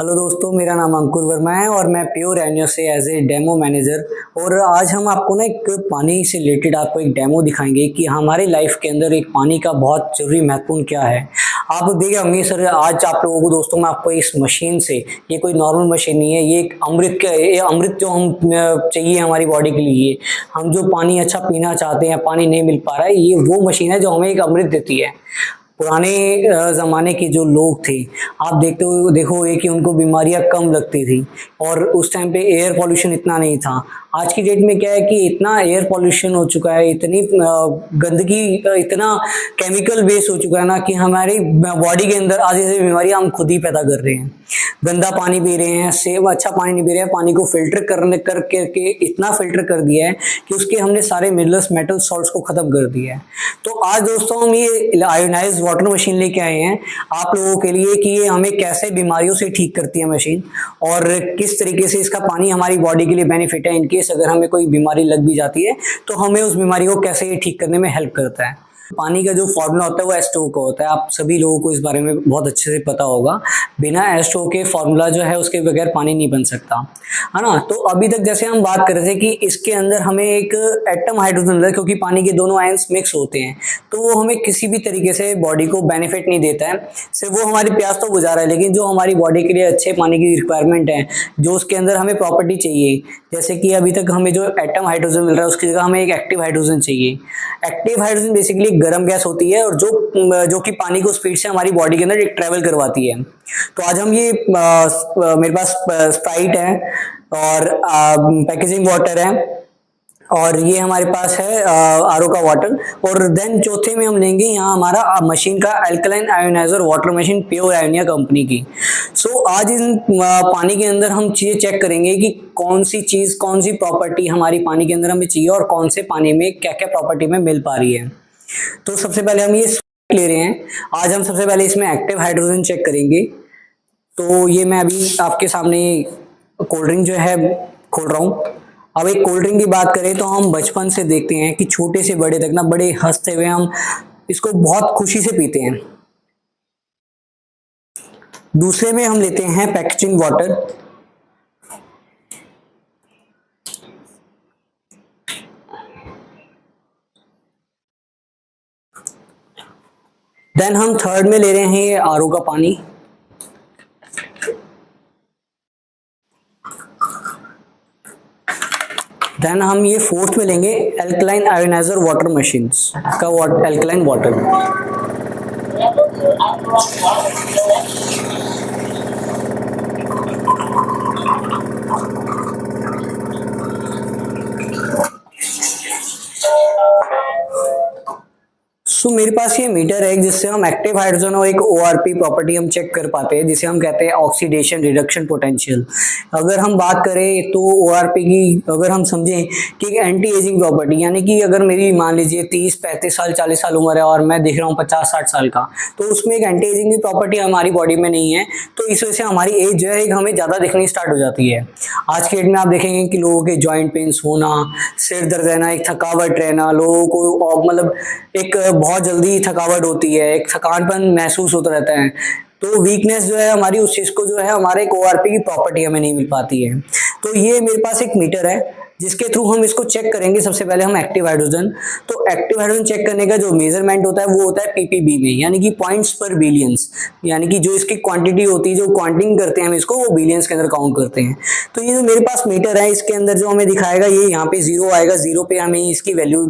Hello दोस्तों, मेरा नाम अंकुर वर्मा है और मैं प्योर एनियो से एज ए डेमो मैनेजर। और आज हम आपको ना एक पानी से रिलेटेड आपको एक डेमो दिखाएंगे कि हमारी लाइफ के अंदर एक पानी का बहुत जरूरी महत्वपूर्ण क्या है। आप देखिए होंगे सर, आज आप लोगों को दोस्तों मैं आपको इस मशीन से, ये कोई नॉर्मल मशीन नहीं है, ये एक अमृत का, ये अमृत जो हम चाहिए हमारी बॉडी के लिए, हम जो पानी अच्छा पीना चाहते हैं, पानी नहीं मिल पा रहा है, ये वो मशीन है जो हमें एक अमृत देती है। पुराने ज़माने के जो लोग थे, आप देखोगे कि उनको बीमारियां कम लगती थी और उस टाइम पे एयर पॉल्यूशन इतना नहीं था। आज की डेट में क्या है कि इतना एयर पॉल्यूशन हो चुका है, इतनी गंदगी, इतना केमिकल बेस हो चुका है ना कि हमारी बॉडी के अंदर आधी से बीमारियां हम खुद ही पैदा कर रहे हैं। गंदा पानी पी रहे हैं, सेव अच्छा पानी नहीं पी रहे हैं, पानी को फिल्टर करने करके इतना फिल्टर कर दिया है कि उसके हमने सारे मिनरल्स मेटल सॉल्ट्स को खत्म कर दिया है। तो आज दोस्तों हम ये आयोनाइज वाटर मशीन लेके आए हैं आप लोगों के लिए कि ये हमें कैसे बीमारियों से ठीक करती है मशीन, और किस तरीके से इसका पानी हमारी बॉडी के लिए बेनिफिट है। इनकेस अगर हमें कोई बीमारी लग भी जाती है तो हमें उस बीमारी को कैसे ये ठीक करने में हेल्प करता है। पानी का जो फॉर्मूला होता है वो H2O का होता है, आप सभी लोगों को इस बारे में बहुत अच्छे से पता होगा। बिना H2O के फॉर्मूला जो है उसके बगैर पानी नहीं बन सकता, है ना। तो अभी तक जैसे हम बात कर रहे थे कि इसके अंदर हमें एक एटम हाइड्रोजन मिलता है, क्योंकि पानी के दोनों आयंस मिक्स होते हैं, तो वो हमें किसी भी तरीके से बॉडी को बेनिफिट नहीं देता है। सिर्फ वो हमारी प्यास तो बुझा रहा है, लेकिन जो हमारी बॉडी के लिए अच्छे पानी की रिक्वायरमेंट है, जो उसके अंदर हमें प्रॉपर्टी चाहिए, जैसे कि अभी तक हमें जो एटम हाइड्रोजन मिल रहा है उसकी जगह हमें एक एक्टिव हाइड्रोजन चाहिए। एक्टिव हाइड्रोजन बेसिकली गर्म गैस होती है और जो कि पानी को स्पीड से हमारी बॉडी के अंदर एक ट्रेवल करवाती है। तो आज हम ये मेरे पास स्प्राइट है और पैकेजिंग वाटर है और ये हमारे पास है आरओ का वाटर। और देन चौथे में हम लेंगे यहाँ हमारा मशीन का alkaline ionizer water machine pure Ionia company की। सो आज इन पानी के अंदर हम चीज़ें चेक करेंगे कि कौन सी चीज़, कौन सी प्रॉपर्टी हमारी पानी के अंदर हमें चाहिए और कौन से पानी में क्या क्या प्रॉपर्टी में मिल पा रही है। तो सबसे पहले हम ये ले रहे हैं। आज हम सबसे पहले इसमें एक्टिव हाइड्रोजन चेक करेंगे। तो ये मैं अभी आपके सामने कोल्ड ड्रिंक जो है खोल रहा हूँ। अब एक कोल्ड ड्रिंक की बात करें तो हम बचपन से देखते हैं कि छोटे से बड़े तक ना, बड़े हंसते हुए हम इसको बहुत खुशी से पीते हैं। दूसरे में हम लेते हैं पैकेजिंग वाटर। देन हम थर्ड में ले रहे हैं ये आरओ का पानी। देन हम ये फोर्थ में लेंगे अल्कलाइन आयोनाइजर वाटर मशीन्स का अल्कलाइन वाटर। सो मेरे पास ये मीटर है जिससे हम एक्टिव हाइड्रोजन और एक ओआरपी प्रॉपर्टी हम चेक कर पाते हैं, जिसे हम कहते हैं ऑक्सीडेशन रिडक्शन पोटेंशियल। अगर हम बात करें तो ओआरपी की अगर हम समझें कि एक एंटी एजिंग प्रॉपर्टी, यानी कि अगर मेरी मान लीजिए 30-35 साल 40 साल उम्र है और मैं दिख रहा हूँ 50-60 साल का, तो उसमें एक एंटी एजिंग की प्रॉपर्टी हमारी बॉडी में नहीं है, तो इस वजह से हमारी एज जो है हमें ज़्यादा दिखनी स्टार्ट हो जाती है। आज के डेट में आप देखेंगे कि लोगों के जॉइंट पेन्स होना, सिर दर्द रहना, एक थकावट रहना, लोगों को मतलब एक बहुत जल्दी थकावट होती है, एक थकानपन महसूस होता रहता है। तो वीकनेस जो है हमारी, उस चीज को जो है हमारे एक ओआरपी की प्रॉपर्टी हमें नहीं मिल पाती है। तो ये मेरे पास एक मीटर है जिसके थ्रू हम इसको चेक करेंगे। सबसे पहले हम एक्टिव हाइड्रोजन, तो एक्टिव हाइड्रोजन चेक करने का जो मेजरमेंट होता है वो होता है पीपीबी में, यानी कि पॉइंट्स पर बिलियंस, यानी कि जो इसकी क्वांटिटी होती है, जो काउंटिंग करते हैं हम इसको, वो बिलियंस के अंदर काउंट करते हैं। तो ये जो मेरे पास मीटर है इसके अंदर जो हमें दिखाएगा, ये यहाँ पे 0 आएगा, 0 पे हमें इसकी वैल्यू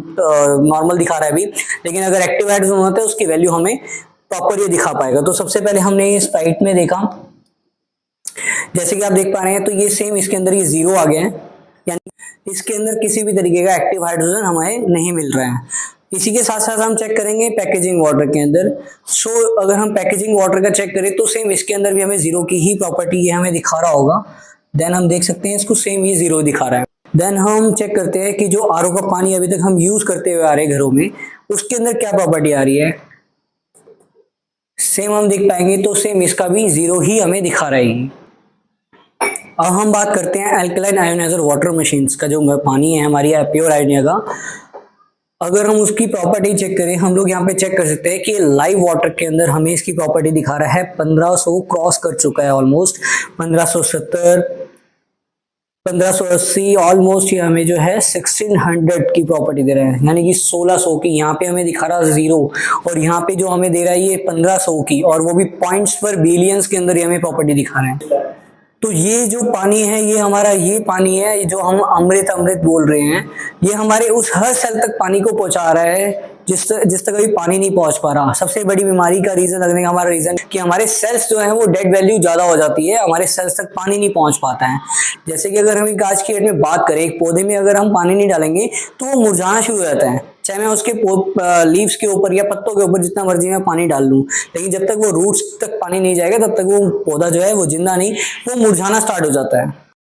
नॉर्मल दिखा रहा है अभी, लेकिन अगर एक्टिव हाइड्रोजन होता है उसकी वैल्यू हमें प्रॉपर ये दिखा पाएगा। तो सबसे पहले हमने ये स्प्राइट में देखा, जैसे कि आप देख पा रहे हैं, तो ये सेम इसके अंदर ये 0 आ गया है, यानी इसके अंदर किसी भी तरीके का एक्टिव हाइड्रोजन हमें नहीं मिल रहा है। इसी के साथ साथ हम चेक करेंगे पैकेजिंग वाटर के अंदर। सो अगर हम पैकेजिंग वाटर का चेक करें तो सेम इसके अंदर भी हमें 0 की ही प्रॉपर्टी ये हमें दिखा रहा होगा। देन हम देख सकते हैं इसको सेम ये 0 दिखा रहा है। देन हम चेक करते हैं कि जो आरओ का पानी अभी तक हम यूज करते हुए आ रहे हैं घरों में, उसके अंदर क्या प्रॉपर्टी आ रही है, सेम हम देख पाएंगे। तो सेम इसका भी 0 ही हमें दिखा रहा है। अब हम बात करते हैं अल्कलाइन आयोनाइजर वाटर मशीन्स का, जो पानी है हमारी प्योर आयोनिया का। अगर हम उसकी प्रॉपर्टी चेक करें, हम लोग यहाँ पे चेक कर सकते हैं कि लाइव वाटर के अंदर हमें इसकी प्रॉपर्टी दिखा रहा है 1500 क्रॉस कर चुका है ऑलमोस्ट, 1570, 1580 ऑलमोस्ट। ये हमें जो है 1600 की प्रॉपर्टी दे रहे हैं, यानी कि 1600 की। यहाँ पे हमें दिखा रहा है 0, और यहाँ पे जो हमें दे रहा है ये 1500 की, और वो भी पॉइंट्स पर बिलियंस के अंदर ये हमें प्रॉपर्टी दिखा रहे हैं। तो ये जो पानी है, ये हमारा ये पानी है जो हम अमृत अमृत बोल रहे हैं, ये हमारे उस हर सेल तक पानी को पहुंचा रहा है जिस तक अभी पानी नहीं पहुंच पा रहा। सबसे बड़ी बीमारी का रीजन लगने का हमारा रीजन कि हमारे सेल्स जो है वो डेड वैल्यू ज्यादा हो जाती है, हमारे सेल्स तक पानी नहीं पहुंच पाता है। जैसे कि अगर हम एक आज की डेट में बात करें, एक पौधे में अगर हम पानी नहीं डालेंगे तो वो मुरझाना शुरू हो जाता है, चाहे मैं उसके लीव्स के ऊपर या पत्तों के ऊपर जितना मर्जी मैं पानी डाल लूं, लेकिन जब तक वो रूट्स तक पानी नहीं जाएगा तब तक वो पौधा जो है वो जिंदा नहीं, वो मुरझाना स्टार्ट हो जाता है।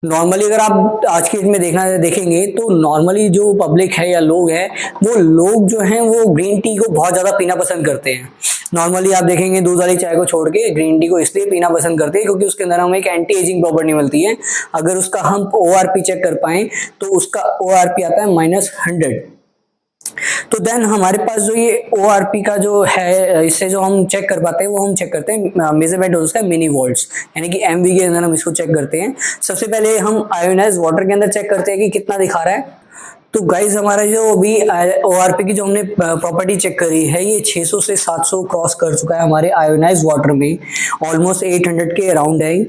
नॉर्मली अगर आप आज की डेट में देखेंगे तो नॉर्मली जो पब्लिक है या लोग हैं, वो लोग जो हैं वो ग्रीन टी को बहुत ज़्यादा पीना पसंद करते हैं। नॉर्मली आप देखेंगे दूध वाली चाय को छोड़ के ग्रीन टी को इसलिए पीना पसंद करते हैं क्योंकि उसके अंदर हमें एक एंटी एजिंग प्रॉपर्टी मिलती है। अगर उसका हम ORP चेक कर पाएँ तो उसका ORP आता है -100। तो देन हमारे पास जो ये ORP का जो है, इससे जो हम चेक कर पाते हैं वो हम चेक करते हैं मेजरमेंट उसका मिनी वोल्ट्स, यानी कि MV के अंदर हम इसको चेक करते हैं। सबसे पहले हम आयोनाइज वाटर के अंदर चेक करते हैं कि कितना दिखा रहा है। तो गाइज हमारा जो अभी ORP की जो हमने प्रॉपर्टी चेक करी है, ये 600 से 700 क्रॉस कर चुका है हमारे आयोनाइज वाटर में, ऑलमोस्ट 800 के अराउंड है।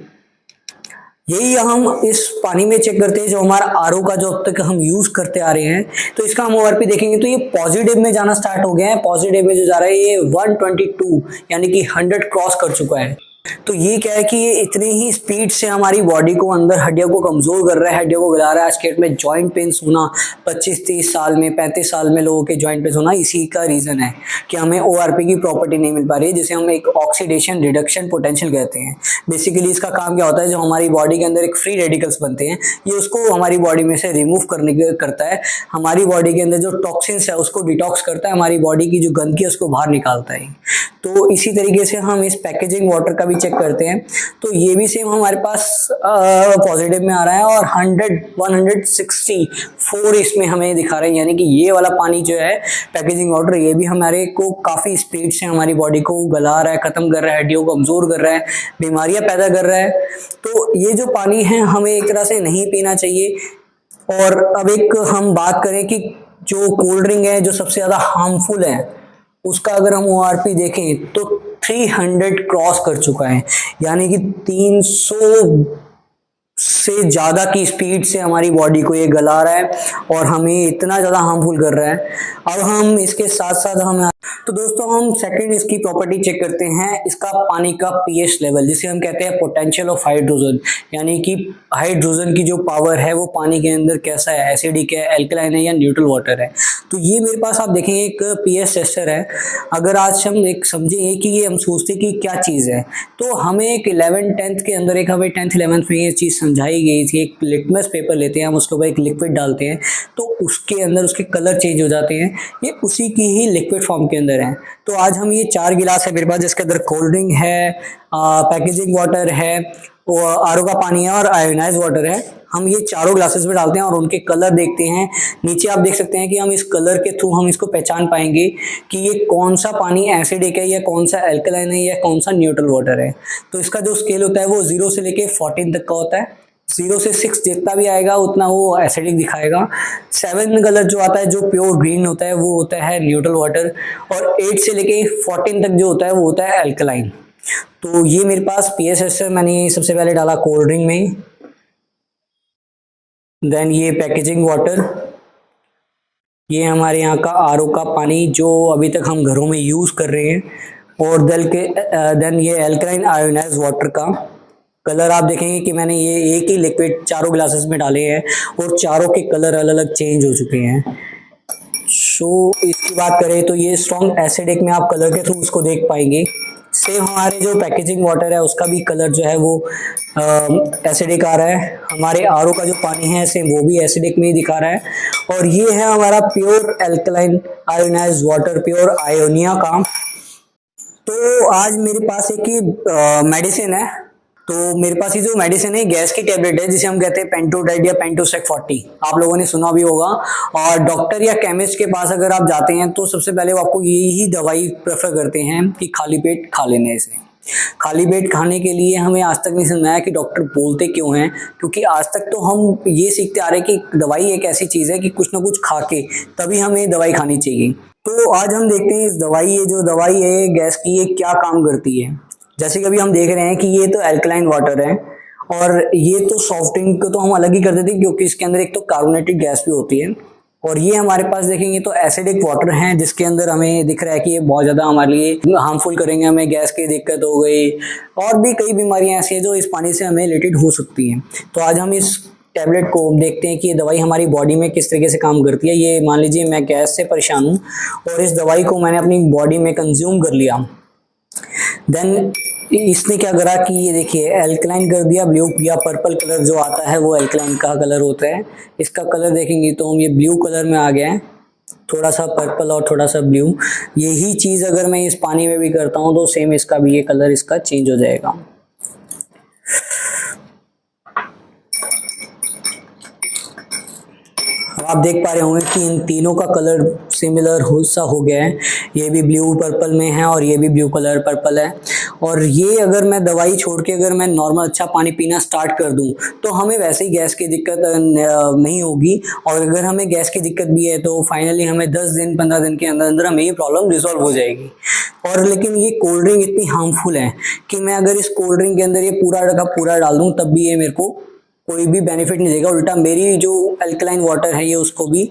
यही हम इस पानी में चेक करते हैं जो हमारा RO का जो अब तक हम यूज करते आ रहे हैं। तो इसका हम ORP देखेंगे तो ये पॉजिटिव में जाना स्टार्ट हो गया है। पॉजिटिव में जो जा रहा है ये 122 यानी कि 100 क्रॉस कर चुका है। तो ये क्या है कि ये इतनी ही स्पीड से हमारी बॉडी को, अंदर हड्डियों को कमजोर कर रहा है, हड्डियों को गला रहा है। आज के डेट में जॉइंट पेन्स होना 25-30 साल में, 35 साल में लोगों के जॉइंट पेन्स होना इसी का रीजन है कि हमें ORP की प्रॉपर्टी नहीं मिल पा रही है, जिसे हम एक ऑक्सीडेशन रिडक्शन पोटेंशियल कहते हैं। बेसिकली इसका काम क्या होता है, जो हमारी बॉडी के अंदर एक फ्री रेडिकल्स बनते हैं, ये उसको हमारी बॉडी में से रिमूव करता है। हमारी बॉडी के अंदर जो टॉक्सिन्स है उसको डिटॉक्स करता है, हमारी बॉडी की जो गंदगी है उसको बाहर निकालता है। तो इसी तरीके से हम इस पैकेजिंग वाटर का भी चेक करते हैं। तो ये भी सेम हमारे पास पॉजिटिव में आ रहा है, और 164 इसमें हमें दिखा रहे हैं, यानी कि ये वाला पानी जो है पैकेजिंग वाटर, ये भी हमारे को काफ़ी स्पीड से हमारी बॉडी को गला रहा है, ख़त्म कर रहा है, हड्डियों को कमज़ोर कर रहा है, बीमारियां पैदा कर रहा है। तो ये जो पानी है हमें एक तरह से नहीं पीना चाहिए। और अब एक हम बात करें कि जो कोल्ड ड्रिंक है जो सबसे ज़्यादा हार्मफुल है, उसका अगर हम ORP देखें तो 300 क्रॉस कर चुका है, यानी कि 300 से ज़्यादा की स्पीड से हमारी बॉडी को ये गला रहा है और हमें इतना ज़्यादा हार्मफुल कर रहा है। अब हम इसके साथ साथ हम तो दोस्तों हम सेकंड इसकी प्रॉपर्टी चेक करते हैं, इसका पानी का pH लेवल, जिसे हम कहते हैं पोटेंशियल ऑफ हाइड्रोजन, यानी कि हाइड्रोजन की जो पावर है वो पानी के अंदर कैसा है, एसिडिक है, एल्कलाइन है या न्यूट्रल वाटर है। तो ये मेरे पास आप देखेंगे एक pH टेस्टर है। अगर आज हम एक समझेंगे कि ये हम सोचते कि क्या चीज़ है, तो हमें एक 11th-10th के अंदर एक हमें 10th-11th में ये चीज़ समझाई गई थी। एक लिटमस पेपर लेते हैं हम, उसके ऊपर एक लिक्विड डालते हैं तो उसके अंदर उसके कलर चेंज हो जाते हैं, ये उसी की ही लिक्विड फॉर्म के अंदर है। तो आज हम ये 4 गिलास है मेरे पास, जिसके अंदर कोल्ड ड्रिंक है, पैकेजिंग वाटर है, RO का पानी है और आयोनाइज वाटर है। हम ये चारों ग्लासेस में डालते हैं और उनके कलर देखते हैं। नीचे आप देख सकते हैं कि हम इस कलर के थ्रू हम इसको पहचान पाएंगे कि ये कौन सा पानी एसिडिक है या कौन सा एल्कलाइन है या कौन सा न्यूट्रल वाटर है। तो इसका जो स्केल होता है वो 0 से लेके 14 तक का होता है। 0 से 6 जितना भी आएगा उतना वो एसिडिक दिखाएगा। 7 कलर जो आता है जो प्योर ग्रीन होता है वो होता है न्यूट्रल वाटर, और 8 से लेके 14 तक जो होता है वो होता है एल्कलाइन। तो ये मेरे पास pH है, मैंने सबसे पहले डाला कोल्ड ड्रिंक में, देन ये पैकेजिंग वाटर, ये हमारे यहाँ का RO का पानी जो अभी तक हम घरों में यूज़ कर रहे हैं, और देन ये एल्कलाइन आयोनाइज वाटर का कलर आप देखेंगे कि मैंने ये एक ही लिक्विड चारों ग्लासेस में डाले हैं और चारों के कलर अलग अलग चेंज हो चुके हैं। सो इसकी बात करें तो ये स्ट्रॉन्ग एसिडिक में आप कलर के थ्रू उसको देख पाएंगे। सेम हमारे जो पैकेजिंग वाटर है उसका भी कलर जो है वो एसिडिक आ रहा है। हमारे RO का जो पानी है सेम वो भी एसिडिक में ही दिखा रहा है। और ये है हमारा pure alkaline ionize water, pure Ionia का। तो आज मेरे पास एक ही मेडिसिन है, तो मेरे पास ये जो मेडिसिन है गैस की टेबलेट है जिसे हम कहते हैं पेंटोडाइड या पेंटोसेक 40, आप लोगों ने सुना भी होगा। और डॉक्टर या केमिस्ट के पास अगर आप जाते हैं तो सबसे पहले वो आपको यही दवाई प्रेफर करते हैं कि खाली पेट खा लेने से। खाली पेट खाने के लिए हमें आज तक नहीं समझ आया कि डॉक्टर बोलते क्यों हैं, क्योंकि आज तक तो हम ये सीखते आ रहे हैं कि दवाई एक ऐसी चीज़ है कि कुछ ना कुछ खा के तभी हमें दवाई खानी चाहिए। तो आज हम देखते हैं इस दवाई, ये जो दवाई है गैस की, ये क्या काम करती है। जैसे कि अभी हम देख रहे हैं कि ये तो एल्कलाइन वाटर है और ये तो सॉफ्ट ड्रिंक तो हम अलग ही कर देते हैं क्योंकि इसके अंदर एक तो कार्बोनेटेड गैस भी होती है। और ये हमारे पास देखेंगे तो एसिडिक वाटर है जिसके अंदर हमें दिख रहा है कि ये बहुत ज़्यादा हमारे लिए हार्मफुल करेंगे, हमें गैस की दिक्कत हो गई और भी कई बीमारियां ऐसी हैं जो इस पानी से हमें रिलेटेड हो सकती हैं। तो आज हम इस टैबलेट को देखते हैं कि ये दवाई हमारी बॉडी में किस तरीके से काम करती है। ये मान लीजिए मैं गैस से परेशान हूँ और इस दवाई को मैंने अपनी बॉडी में कंज्यूम कर लिया, देन इसने क्या करा कि ये देखिए एल्कलाइन कर दिया, ब्लू या पर्पल कलर जो आता है वो एल्कलाइन का कलर होता है। इसका कलर देखेंगे तो हम ये ब्लू कलर में आ गया है, थोड़ा सा पर्पल और थोड़ा सा ब्लू। यही चीज़ अगर मैं इस पानी में भी करता हूँ तो सेम इसका भी ये कलर इसका चेंज हो जाएगा। आप देख पा रहे होंगे कि इन तीनों का कलर सिमिलर सा हो गया है, ये भी ब्लू पर्पल में है और ये भी ब्लू कलर पर्पल है। और ये अगर मैं दवाई छोड़ के अगर मैं नॉर्मल अच्छा पानी पीना स्टार्ट कर दूं तो हमें वैसे ही गैस की दिक्कत नहीं होगी। और अगर हमें गैस की दिक्कत भी है तो फाइनली हमें 10 दिन 15 दिन के अंदर अंदर हमें ये प्रॉब्लम रिजॉल्व हो जाएगी। और लेकिन ये कोल्ड ड्रिंक इतनी हार्मफुल है कि मैं अगर इस कोल्ड ड्रिंक के अंदर ये पूरा का पूरा डाल दूँ तब भी ये मेरे को कोई भी बेनिफिट नहीं देगा, उल्टा मेरी जो अल्कलाइन वाटर है ये उसको भी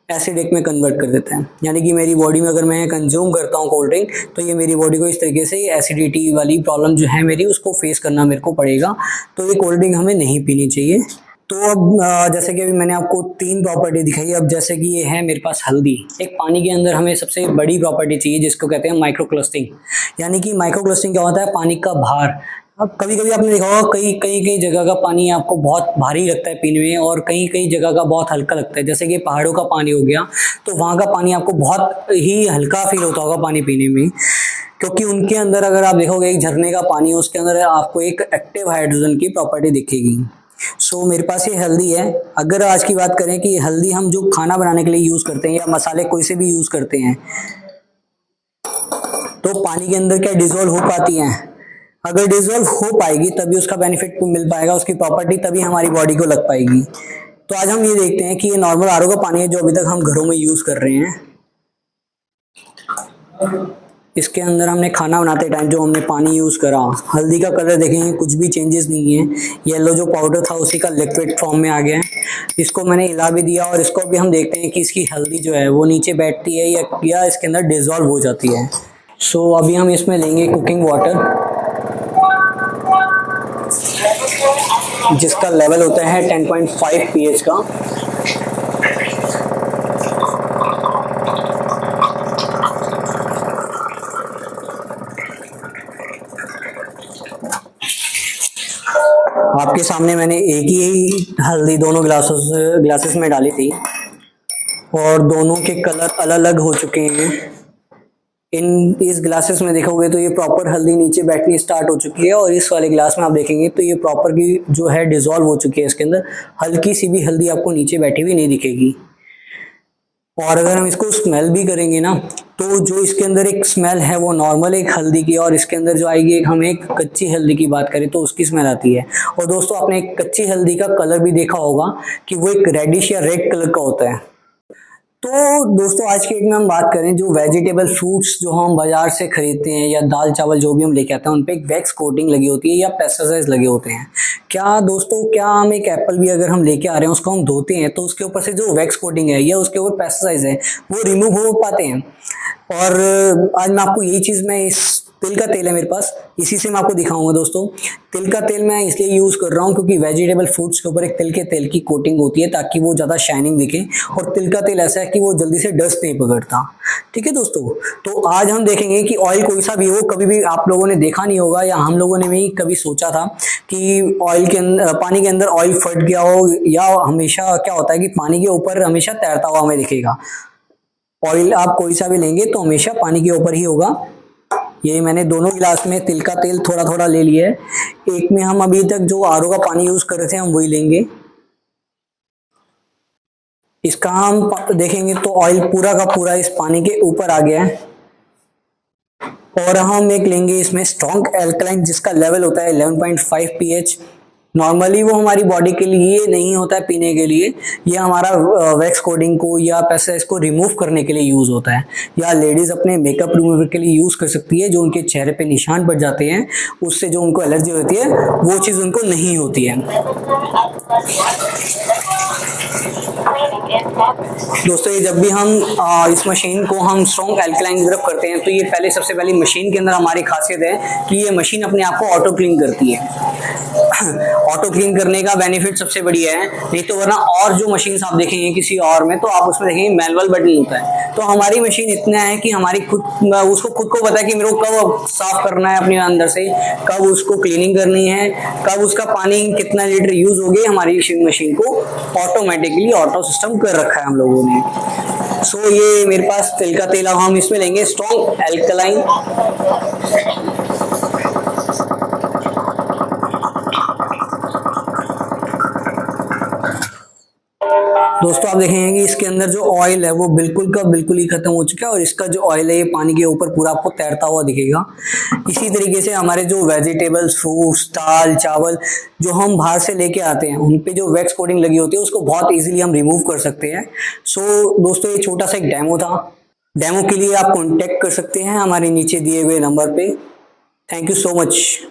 एसिडिक में कन्वर्ट कर देता है। यानी कि मेरी बॉडी में अगर मैं कंज्यूम करता हूँ कोल्ड ड्रिंक तो ये मेरी बॉडी को इस तरीके से एसिडिटी वाली प्रॉब्लम जो है मेरी उसको फेस करना मेरे को पड़ेगा। तो ये कोल्ड ड्रिंक हमें नहीं पीनी चाहिए। तो अब जैसे कि अभी मैंने आपको 3 प्रॉपर्टी दिखाई। अब जैसे कि ये है मेरे पास हल्दी, एक पानी के अंदर हमें सबसे बड़ी प्रॉपर्टी चाहिए जिसको कहते हैं माइक्रो क्लस्टरिंग। यानी कि माइक्रो क्लस्टरिंग क्या होता है, पानी का भार। अब कभी कभी आपने देखा होगा कई जगह का पानी आपको बहुत भारी लगता है पीने में और कई जगह का बहुत हल्का लगता है। जैसे कि पहाड़ों का पानी हो गया तो वहाँ का पानी आपको बहुत ही हल्का फील होता होगा पानी पीने में, क्योंकि उनके अंदर अगर आप देखोगे एक झरने का पानी है उसके अंदर आपको एक एक्टिव हाइड्रोजन की प्रॉपर्टी दिखेगी। सो मेरे पास ये हल्दी है। अगर आज की बात करें कि हल्दी हम जो खाना बनाने के लिए यूज़ करते हैं या मसाले कोई से भी यूज़ करते हैं तो पानी के अंदर क्या डिजोल्व हो पाती हैं? अगर डिजोल्व हो पाएगी तभी उसका बेनिफिट मिल पाएगा, उसकी प्रॉपर्टी तभी हमारी बॉडी को लग पाएगी। तो आज हम ये देखते हैं कि ये नॉर्मल आरओ का पानी है जो अभी तक हम घरों में यूज़ कर रहे हैं। इसके अंदर हमने खाना बनाते टाइम जो हमने पानी यूज़ करा, हल्दी का कलर देखेंगे कुछ भी चेंजेस नहीं है। येलो जो पाउडर था उसी का लिक्विड फॉर्म में आ गया है। इसको मैंने हिला भी दिया और इसको भी हम देखते हैं कि इसकी हल्दी जो है वो नीचे बैठती है या इसके अंदर डिजोल्व हो जाती है। सो अभी हम इसमें लेंगे कुकिंग वाटर जिसका लेवल होता है 10.5 pH का। आपके सामने मैंने एक ही हल्दी दोनों ग्लासेस में डाली थी और दोनों के कलर अलग अलग हो चुके हैं। इस ग्लासेस में देखोगे तो ये प्रॉपर हल्दी नीचे बैठनी स्टार्ट हो चुकी है और इस वाले ग्लास में आप देखेंगे तो ये प्रॉपर की जो है डिजोल्व हो चुकी है। इसके अंदर हल्की सी भी हल्दी आपको नीचे बैठी हुई नहीं दिखेगी। और अगर हम इसको स्मेल भी करेंगे ना तो जो इसके अंदर एक स्मेल है वो नॉर्मल एक हल्दी की, और इसके अंदर जो आएगी हम एक कच्ची हल्दी की बात करें तो उसकी स्मेल आती है। और दोस्तों आपने एक कच्ची हल्दी का कलर भी देखा होगा कि वो एक रेडिश या रेड कलर का होता है। तो दोस्तों आज के डेट में हम बात करें जो वेजिटेबल फ्रूट्स जो हम बाजार से खरीदते हैं या दाल चावल जो भी हम लेके आते हैं उन पे एक वैक्स कोटिंग लगी होती है या पेस्टिसाइड्स लगे होते हैं। क्या दोस्तों, क्या हम एक एप्पल भी अगर हम लेके आ रहे हैं उसको हम धोते हैं तो उसके ऊपर से जो वैक्स कोटिंग है या उसके ऊपर पेस्टिसाइड्स है वो रिमूव हो पाते हैं? और आज मैं आपको यही चीज़, मैं इस तिल का तेल है मेरे पास, इसी से मैं आपको दिखाऊंगा। दोस्तों तिल का तेल मैं इसलिए यूज़ कर रहा हूँ क्योंकि वेजिटेबल फ्रूट्स के ऊपर एक तिल के तेल की कोटिंग होती है ताकि वो ज़्यादा शाइनिंग दिखे, और तिल का तेल ऐसा है कि वो जल्दी से डस्ट नहीं पकड़ता। ठीक है दोस्तों, तो आज हम देखेंगे कि ऑयल कोई सा भी हो, कभी भी आप लोगों ने देखा नहीं होगा या हम लोगों ने भी कभी सोचा था कि ऑयल के अंदर, पानी के अंदर ऑयल फट गया हो, या हमेशा क्या होता है कि पानी के ऊपर हमेशा तैरता हुआ हमें दिखेगा। ऑयल आप कोई सा भी लेंगे तो हमेशा पानी के ऊपर ही होगा। ये मैंने दोनों गिलास में तिल का तेल थोड़ा थोड़ा ले लिया है। एक में हम अभी तक जो आरओ का पानी यूज कर रहे थे हम वही लेंगे। इसका हम देखेंगे तो ऑयल पूरा का पूरा इस पानी के ऊपर आ गया है। और हम एक लेंगे इसमें स्ट्रॉन्ग एल्कलाइन, जिसका लेवल होता है 11.5 pH। नॉर्मली वो हमारी बॉडी के लिए नहीं होता है पीने के लिए, ये हमारा वैक्स कोडिंग को या पैसा इसको रिमूव करने के लिए यूज होता है, या लेडीज अपने मेकअप रिमूवर के लिए यूज कर सकती है। जो उनके चेहरे पे निशान पड़ जाते हैं, उससे जो उनको एलर्जी होती है वो चीज उनको नहीं होती है। दोस्तों, ये जब भी हम इस मशीन को हम स्ट्रॉन्ग एल्कलाइन की तरफ करते हैं तो ये पहले सबसे पहली मशीन के अंदर हमारी खासियत है कि ये मशीन अपने आप को ऑटो क्लीन करती है। ऑटो क्लीन करने का बेनिफिट सबसे बढ़िया है, नहीं तो वरना और जो मशीन आप देखेंगे किसी और में तो आप उसमें देखेंगे मैनुअल बटन होता है। तो हमारी मशीन इतना है कि हमारी उसको खुद को पता है कि मेरे को कब साफ करना है अपने अंदर से, कब उसको क्लीनिंग करनी है, कब उसका पानी कितना लीटर यूज हो गया। हमारी मशीन को ऑटोमेटिकली ऑटो सिस्टम कर रखा है हम लोगों ने। सो ये मेरे पास तिल का तेल, अब हम इसमें लेंगे स्ट्रॉन्ग एल्कलाइन। दोस्तों, आप देखेंगे कि इसके अंदर जो ऑयल है वो बिल्कुल का बिल्कुल ही खत्म हो चुका है, और इसका जो ऑयल है ये पानी के ऊपर पूरा आपको तैरता हुआ दिखेगा। इसी तरीके से हमारे जो वेजिटेबल्स, फ्रूट्स, दाल, चावल जो हम बाहर से लेके आते हैं उन पे जो वैक्स कोटिंग लगी होती है उसको बहुत इजीली हम रिमूव कर सकते हैं। सो दोस्तों, ये छोटा सा एक डेमो था। डेमो के लिए आप कॉन्टेक्ट कर सकते हैं हमारे नीचे दिए हुए नंबर पे। Thank you so much.